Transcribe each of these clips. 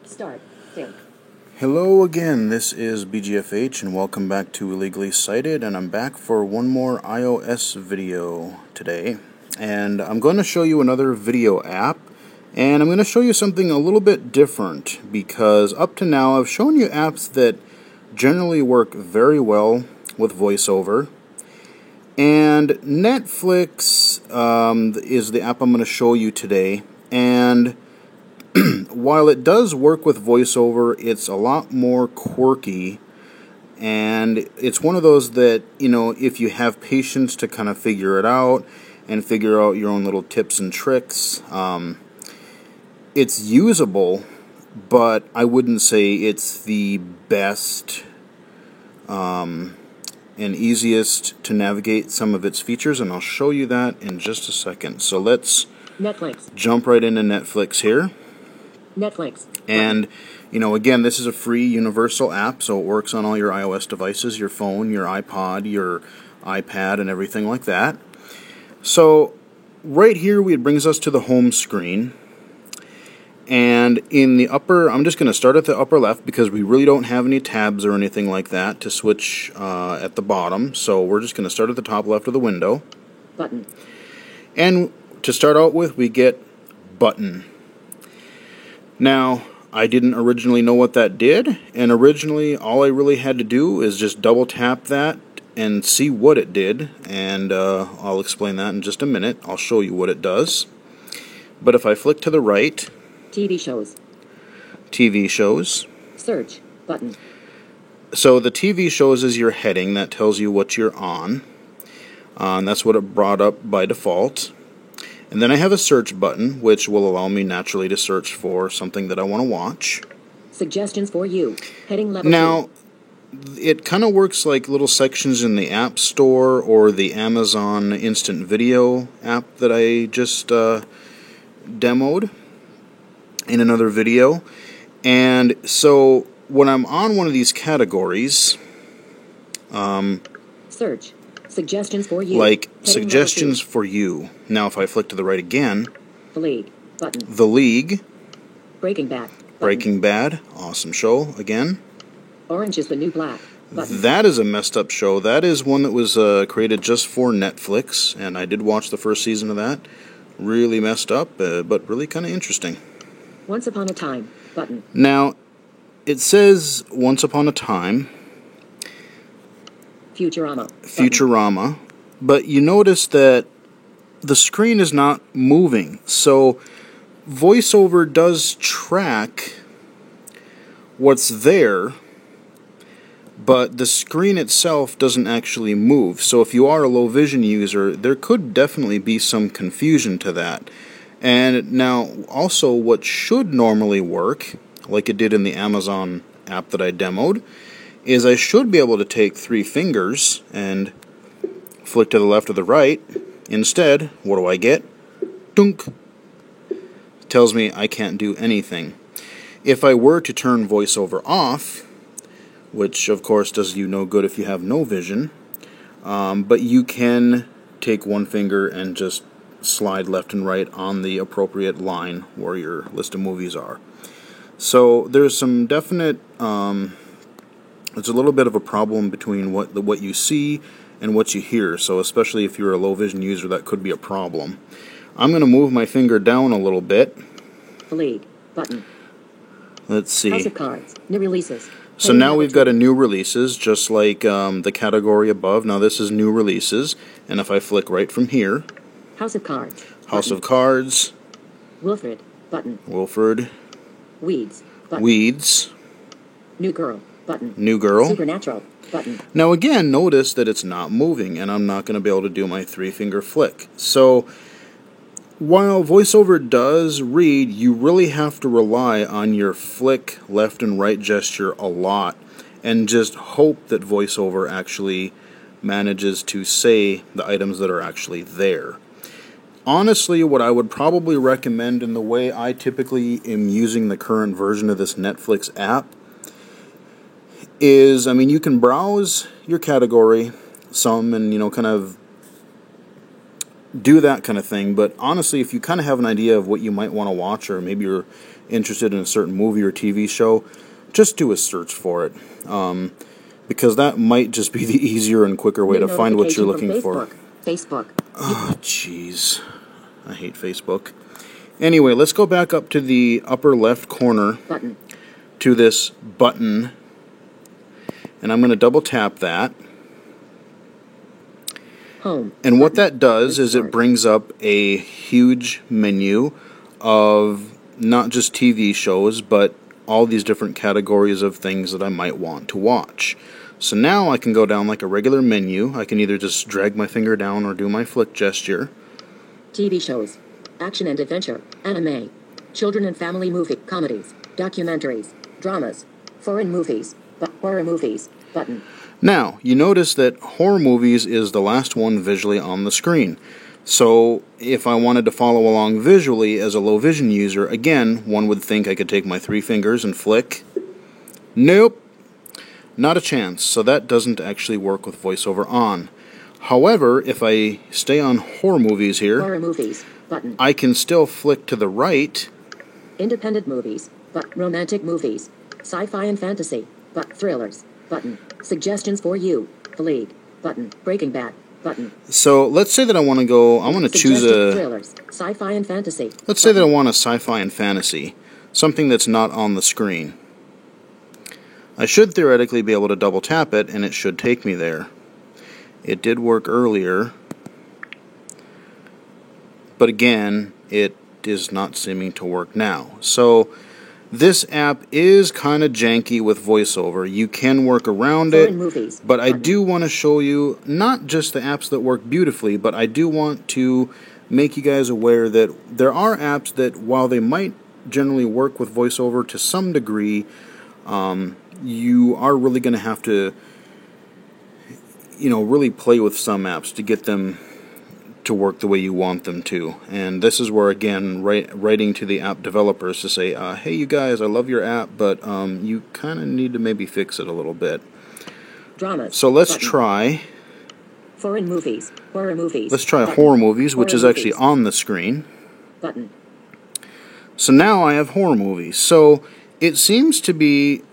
Start. Sync. Hello again, this is BGFH and welcome back to Illegally Cited, and I'm back for one more iOS video today. And I'm going to show you another video app, and I'm going to show you something a little bit different, because up to now I've shown you apps that generally work very well with VoiceOver. And Netflix is the app I'm going to show you today, and while it does work with VoiceOver, it's a lot more quirky, and it's one of those that, you know, if you have patience to kind of figure it out and figure out your own little tips and tricks, it's usable, but I wouldn't say it's the best and easiest to navigate some of its features, and I'll show you that in just a second. So let's jump right into Netflix here. Netflix. And, you know, again, this is a free universal app, so it works on all your iOS devices, your phone, your iPod, your iPad, and everything like that. So, right here, it brings us to the home screen. And in the upper, I'm just going to start at the upper left because we really don't have any tabs or anything like that to switch at the bottom. So, we're just going to start at the top left of the window. Button. And to start out with, we get Button. Now, I didn't originally know what that did, and originally all I really had to do is just double tap that and see what it did, and I'll explain that in just a minute. I'll show you what it does. But if I flick to the right, TV shows. TV shows. Search. Button. So the TV shows is your heading that tells you what you're on, and that's what it brought up by default. And then I have a search button, which will allow me naturally to search for something that I want to watch. Suggestions for you. Heading level Now, it kind of works like little sections in the App Store or the Amazon Instant Video app that I just demoed in another video. And so when I'm on one of these categories, search. Suggestions for you. Like Heading suggestions for you. Now if I flick to the right again, The League. Button. The League, Breaking Bad. Button. Breaking Bad, awesome show again. Orange is the New Black. Button. That is a messed up show. That is one that was created just for Netflix, and I did watch the first season of that. Really messed up, but really kind of interesting. Once Upon a Time. Button. Now, it says Once Upon a Time, Futurama. Button. Futurama, but you notice that the screen is not moving. So VoiceOver does track what's there, but the screen itself doesn't actually move. So if you are a low vision user, there could definitely be some confusion to that. And now also what should normally work, like it did in the Amazon app that I demoed, is I should be able to take 3 fingers and flick to the left or the right. Instead, what do I get? Dunk. It tells me I can't do anything. If I were to turn VoiceOver off, which of course does you no good if you have no vision, but you can take 1 finger and just slide left and right on the appropriate line where your list of movies are. So there's some definite it's a little bit of a problem between what you see and what you hear, so especially if you're a low vision user, that could be a problem. I'm going to move my finger down a little bit. The League. Button. Let's see. House of Cards. New releases. So now we've got a new releases, just like the category above. Now this is new releases, and if I flick right from here, House of Cards. House Button. of Cards, Wilfred. Button. Wilfred, Weeds. Button. Weeds, New Girl. Button. New Girl. Supernatural. Button. Now again, notice that it's not moving, and I'm not going to be able to do my 3-finger flick. So while VoiceOver does read, you really have to rely on your flick left and right gesture a lot, and just hope that VoiceOver actually manages to say the items that are actually there. Honestly, what I would probably recommend, in the way I typically am using the current version of this Netflix app, is, I mean, you can browse your category some and, you know, kind of do that kind of thing. But honestly, if you kind of have an idea of what you might want to watch, or maybe you're interested in a certain movie or TV show, just do a search for it. Because that might just be the easier and quicker way to find what you're looking for. Facebook. Oh, jeez. I hate Facebook. Anyway, let's go back up to the upper left corner Button. to this button. And I'm going to double tap that. Home. And what that does is it brings up a huge menu of not just TV shows, but all these different categories of things that I might want to watch. So now I can go down like a regular menu. I can either just drag my finger down or do my flick gesture. TV shows. Action and adventure. Anime. Children and family movie. Comedies. Documentaries. Dramas. Foreign movies. Horror movies. Button. Now, you notice that horror movies is the last one visually on the screen. So, if I wanted to follow along visually as a low vision user, again, one would think I could take my 3 fingers and flick. Nope. Not a chance. So that doesn't actually work with VoiceOver on. However, if I stay on horror movies here, Horror movies. Button. I can still flick to the right. Independent movies. Romantic movies. Sci-fi and fantasy. Thrillers. Button. Suggestions for you. The League. Button. Breaking Bad. Button. So let's say that I want to choose a thrillers. Sci-fi and fantasy. Let's say that I want a sci-fi and fantasy, something that's not on the screen. I should theoretically be able to double tap it and it should take me there. It did work earlier, but again, it is not seeming to work now. So this app is kind of janky with VoiceOver. You can work around it, movies. but I do want to show you not just the apps that work beautifully, but I do want to make you guys aware that there are apps that, while they might generally work with VoiceOver to some degree, you are really going to have to, really play with some apps to get them to work the way you want them to. And this is where, again, writing to the app developers to say, hey, you guys, I love your app, but you kind of need to maybe fix it a little bit. Dramas. So let's Button. try. Foreign movies. Horror movies. Let's try Button. horror movies, which Horror is actually movies. on the screen. Button. So now I have horror movies. So it seems to be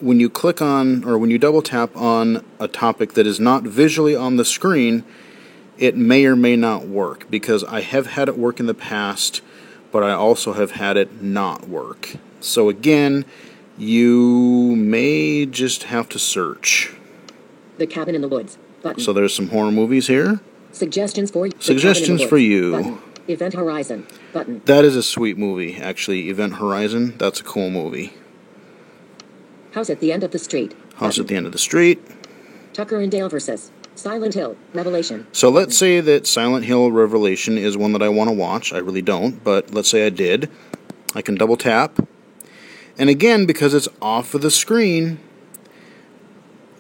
when you click on, or when you double tap on a topic that is not visually on the screen, it may or may not work, because I have had it work in the past, but I also have had it not work. So again, you may just have to search. The Cabin in the Woods. Button. So there's some horror movies here. Suggestions for you. Suggestions for you. Button. Event Horizon. Button. That is a sweet movie, actually. Event Horizon, that's a cool movie. House at the End of the Street. House Button. at the End of the Street. Tucker and Dale versus Silent Hill. Revelation. So let's say that Silent Hill Revelation is one that I want to watch. I really don't, but let's say I did. I can double tap. And again, because it's off of the screen,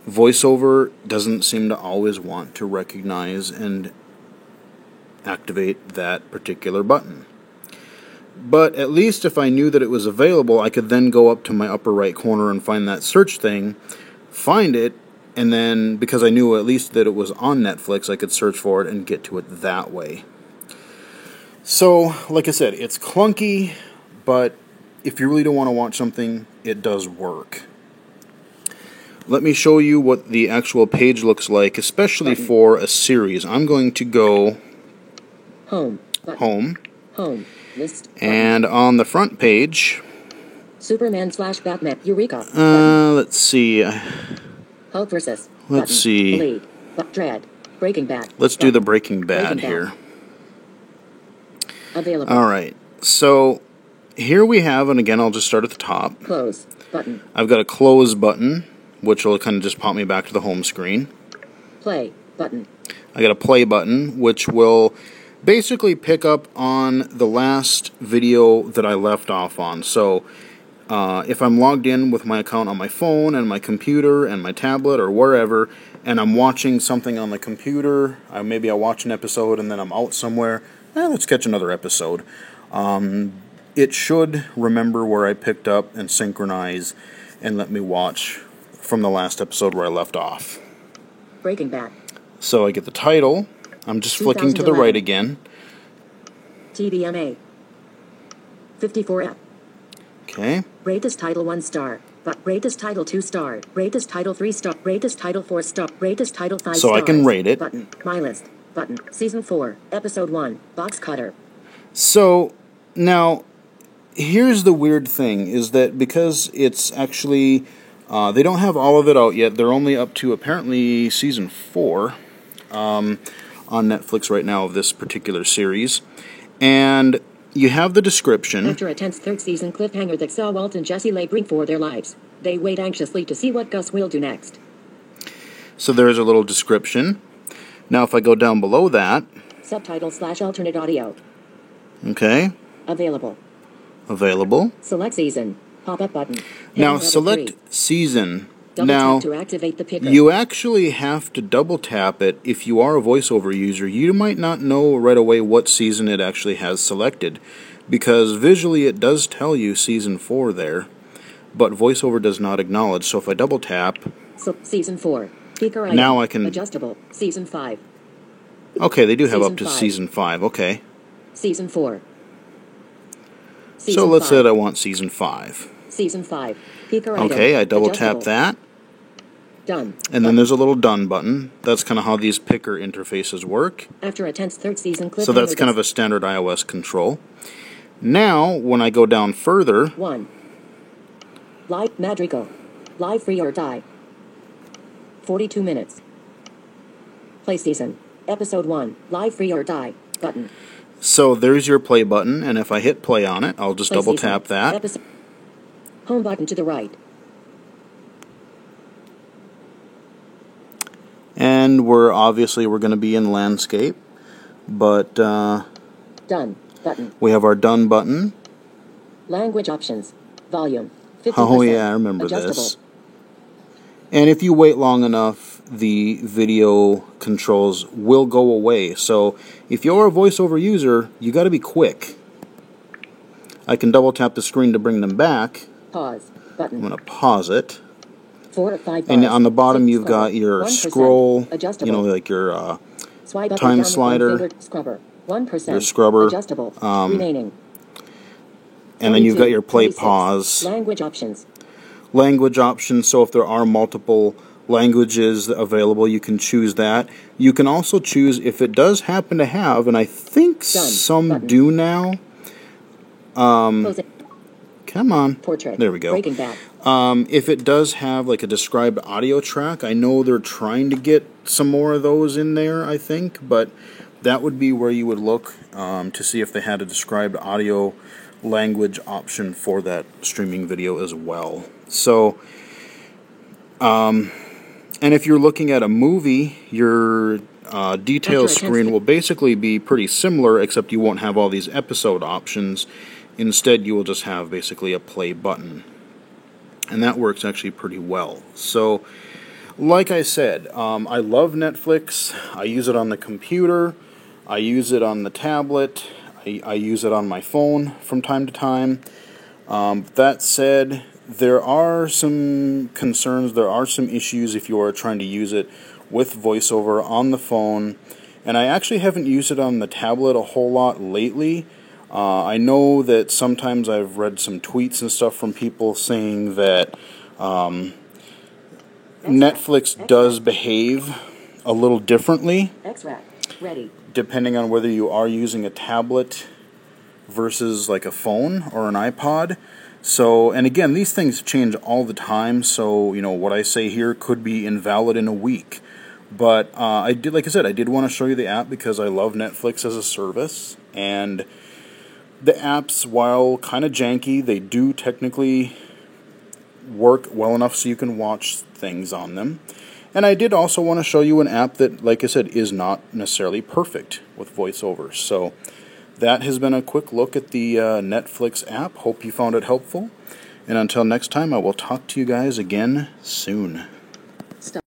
VoiceOver doesn't seem to always want to recognize and activate that particular button. But at least if I knew that it was available, I could then go up to my upper right corner and find that search thing, find it, and then, because I knew at least that it was on Netflix, I could search for it and get to it that way. So, like I said, it's clunky, but if you really don't want to watch something, it does work. Let me show you what the actual page looks like, especially Button. for a series. I'm going to go Home. Button. home, Home. List. Button. and on the front page, Superman/Batman. Eureka. let's see. Hulk versus. Let's Button. see. The League. Dread. Breaking Bad. Let's do the Breaking Breaking Bad here. Available. All right. So here we have, and again, I'll just start at the top. Close. Button. I've got a close button, which will kind of just pop me back to the home screen. Play. Button. I got a play button, which will basically pick up on the last video that I left off on. So if I'm logged in with my account on my phone and my computer and my tablet or wherever, and I'm watching something on the computer, maybe I watch an episode and then I'm out somewhere, let's catch another episode. It should remember where I picked up and synchronize and let me watch from the last episode where I left off. Breaking Bad. So I get the title. I'm just flicking to the right again. TVMA 54F. Okay. Rate this title 1 star. But rate this title 2 star. Rate this title 3 star. Rate this title 4 star. Rate this title 5 So stars. I can rate it. Button. My list. Button. Season 4. Episode 1. Box cutter. So now, here's the weird thing, is that because it's actually, they don't have all of it out yet. They're only up to apparently season 4 on Netflix right now of this particular series. And you have the description. After a tense third season cliffhanger that saw Walt and Jesse laboring for their lives, they wait anxiously to see what Gus will do next. So there is a little description. Now if I go down below that. Subtitle/alternate audio. Okay. Available. Select season. Pop-up button. Now select season. Double now tap to activate the picker. you actually have to double tap it if you are a VoiceOver user. You might not know right away what season it actually has selected, because visually it does tell you season 4 there, but VoiceOver does not acknowledge. So if I double tap, season 4. Speaker item. Now I can adjustable. Season 5. Okay, they do have Season up to 5. season 5. Okay. Season 4. So let's say that I want season 5. Season 5. Speaker Okay, item. I double tap Adjustable. that. Done. And then there's a little done button. That's kind of how these picker interfaces work. After a tense third season cliffhanger. So that's kind of a standard iOS control. Now, when I go down further. 1. Live Madrigal. Live Free or Die. 42 minutes. Play season. Episode 1. Live Free or Die. Button. So there's your play button, and if I hit play on it, I'll just Play double season. tap that. Home button to the right. And we're going to be in landscape, but Done button. we have our done button. Language options. Volume. 50%. Oh yeah, I remember Adjustable. this. And if you wait long enough, the video controls will go away. So if you're a VoiceOver user, you got to be quick. I can double tap the screen to bring them back. Pause button. I'm going to pause it. 4 or 5 And bars. on the bottom, 6 you've got your 1%. scroll, Adjustable. you know, like your Swipe up time or down with slider, one finger. Scrubber. 1%. your scrubber, Adjustable. Remaining. and then you've got your play 26. pause. Language options. Language options, so if there are multiple languages available, you can choose that. You can also choose, if it does happen to have, and I think some button. do now. Close it. Come on. Portrait. There we go. Breaking Bad. If it does have like a described audio track, I know they're trying to get some more of those in there, I think, but that would be where you would look to see if they had a described audio language option for that streaming video as well. So, and if you're looking at a movie, your detail screen will basically be pretty similar, except you won't have all these episode options. Instead, you will just have basically a play button. And that works actually pretty well. So, like I said, I love Netflix. I use it on the computer. I use it on the tablet. I use it on my phone from time to time. That said, there are some concerns, there are some issues if you are trying to use it with VoiceOver on the phone. And I actually haven't used it on the tablet a whole lot lately. I know that sometimes I've read some tweets and stuff from people saying that Netflix does behave a little differently. Ready. Depending on whether you are using a tablet versus like a phone or an iPod. So, and again, these things change all the time, so, you know, what I say here could be invalid in a week. But I did, like I said, I did want to show you the app because I love Netflix as a service, and the apps, while kind of janky, they do technically work well enough so you can watch things on them. And I did also want to show you an app that, like I said, is not necessarily perfect with VoiceOver. So that has been a quick look at the Netflix app. Hope you found it helpful. And until next time, I will talk to you guys again soon.